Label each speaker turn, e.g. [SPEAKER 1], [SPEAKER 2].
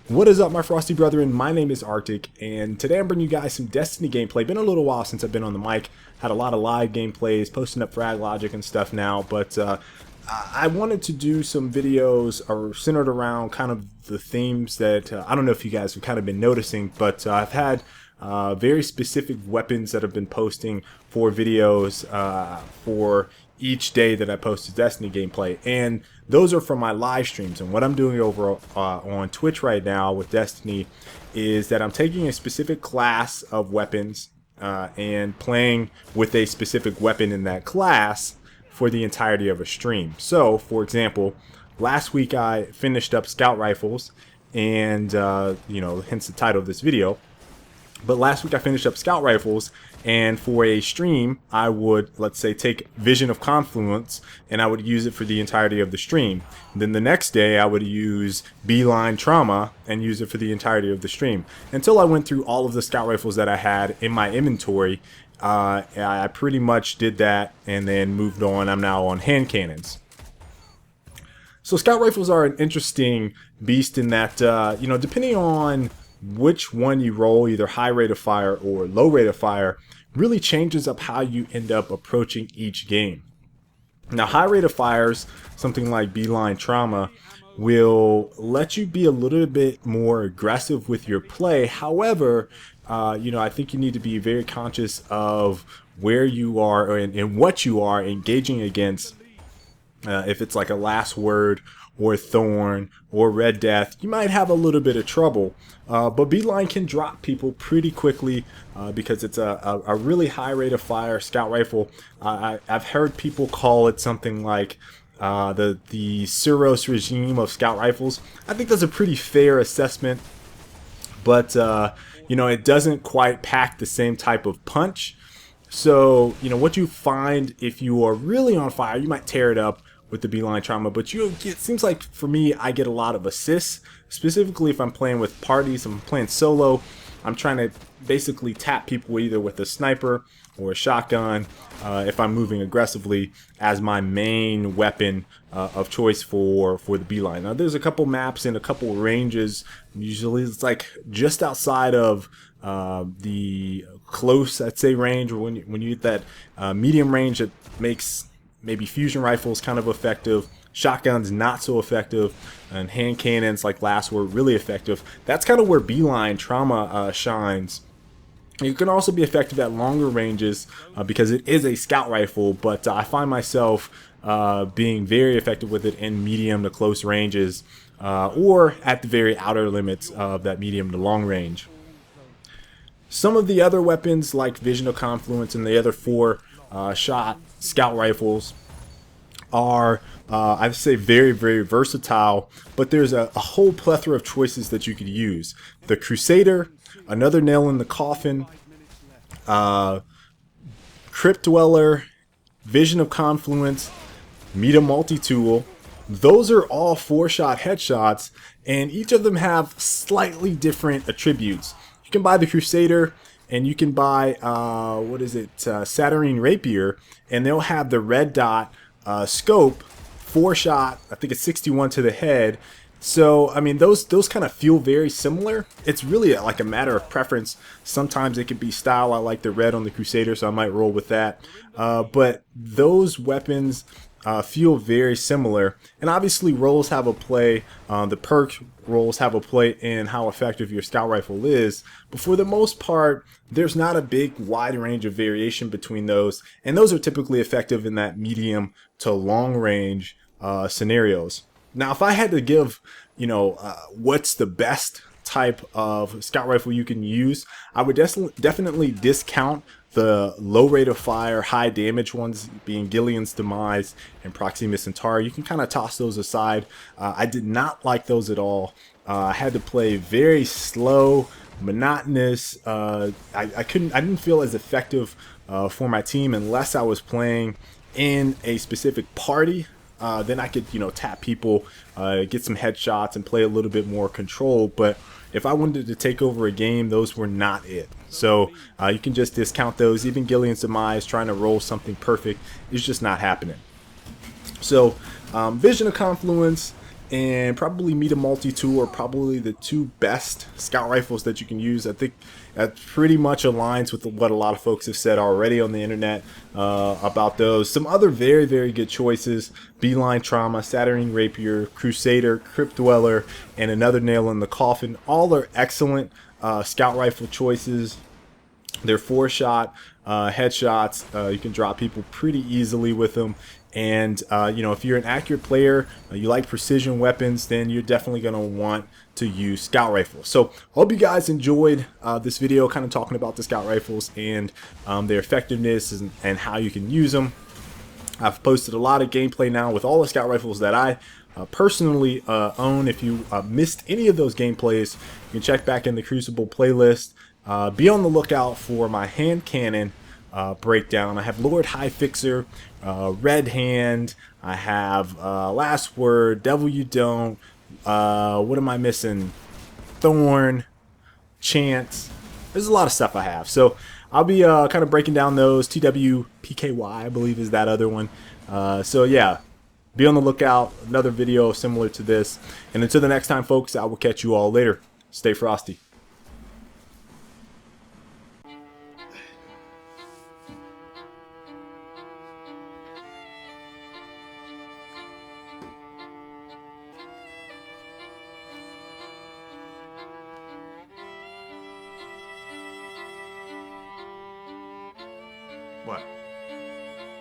[SPEAKER 1] What is up, my frosty brethren? My name is Arctic, and today I'm bringing you guys some Destiny gameplay. Been a little while since I've been on the mic. Had a lot of live gameplays, posting up frag logic and stuff now, but I wanted to do some videos centered around kind of the themes that I don't know if you guys have kind of been noticing, but I've had very specific weapons that have been posting for videos for each day that I post a Destiny gameplay, and those are from my live streams. And what I'm doing over on Twitch right now with Destiny is that I'm taking a specific class of weapons and playing with a specific weapon in that class for the entirety of a stream. So, for example, last week I finished up scout rifles, and hence the title of this video. But last week I finished up scout rifles, and for a stream I would, let's say, take Vision of Confluence and I would use it for the entirety of the stream. Then the next day I would use Beeline Trauma and use it for the entirety of the stream, until I went through all of the scout rifles that I had in my inventory. I pretty much did that and then moved on. I'm now on hand cannons. So scout rifles are an interesting beast in that, depending on which one you roll, either high rate of fire or low rate of fire, really changes up how you end up approaching each game. Now, high rate of fires, something like Beeline Trauma, will let you be a little bit more aggressive with your play. However, I think you need to be very conscious of where you are and what you are engaging against. If it's like a Last Word or Thorn or Red Death, you might have a little bit of trouble. But Beeline can drop people pretty quickly because it's a really high rate of fire scout rifle. I've heard people call it something like the Suros regime of scout rifles. I think that's a pretty fair assessment, but it doesn't quite pack the same type of punch. So what you find, if you are really on fire, you might tear it up with the Beeline Trauma, but it seems like for me I get a lot of assists, specifically if I'm playing with parties. If I'm playing solo, I'm trying to basically tap people either with a sniper or a shotgun if I'm moving aggressively as my main weapon of choice for the Beeline. Now there's a couple maps and a couple ranges. Usually it's like just outside of the close, I'd say, range, or when you get that medium range, it makes maybe fusion rifles kind of effective, shotguns not so effective, and hand cannons like Last Word really effective. That's kind of where Beeline Trauma shines. You can also be effective at longer ranges because it is a scout rifle, but I find myself being very effective with it in medium to close ranges, or at the very outer limits of that medium to long range. Some of the other weapons like Vision of Confluence and the other 4-shot scout rifles are, I'd say, very, very versatile, but there's a whole plethora of choices that you could use. The Crusader, another nail in the coffin, Crypt Dweller, Vision of Confluence, Meta Multi-Tool. Those are all 4-shot headshots, and each of them have slightly different attributes. You can buy the Crusader, and you can buy, Saturnine Rapier, and they'll have the red dot scope, 4-shot, I think it's 61 to the head. So, I mean, those kind of feel very similar. It's really like a matter of preference. Sometimes it could be style. I like the red on the Crusader, so I might roll with that. But those weapons feel very similar, and obviously roles have a play. The perk roles have a play in how effective your scout rifle is, but for the most part there's not a big wide range of variation between those, and those are typically effective in that medium to long range scenarios. Now, if I had to give what's the best type of scout rifle you can use, I would definitely discount the low rate of fire, high damage ones, being Gillian's Demise and Proxima Centauri. You can kind of toss those aside. I did not like those at all. I had to play very slow, monotonous. I didn't feel as effective for my team unless I was playing in a specific party. Then I could, tap people, get some headshots, and play a little bit more control. But if I wanted to take over a game, those were not it. So you can just discount those. Even Gillian's Demise, trying to roll something perfect, is just not happening. So Vision of Confluence and probably Meta Multi-Tool are probably the two best scout rifles that you can use. I think that pretty much aligns with what a lot of folks have said already on the internet about those. Some other very, very good choices: Beeline Trauma, Saturnine Rapier, Crusader, Crypt Dweller, and another nail in the coffin. All are excellent scout rifle choices. They're 4-shot headshots. You can drop people pretty easily with them. And you know, if you're an accurate player, you like precision weapons, then you're definitely going to want to use scout rifles. So hope you guys enjoyed this video, kind of talking about the scout rifles and their effectiveness and how you can use them. I've posted a lot of gameplay now with all the scout rifles that I personally own. If you missed any of those gameplays, you can check back in the Crucible playlist. Be on the lookout for my hand cannon breakdown. I have Lord High Fixer, Red Hand, I have Last Word, Devil You Don't, what am I missing? Thorn, Chance. There's a lot of stuff I have. So I'll be kind of breaking down those. TWPKY, I believe, is that other one. So yeah, be on the lookout. Another video similar to this. And until the next time, folks, I will catch you all later. Stay frosty.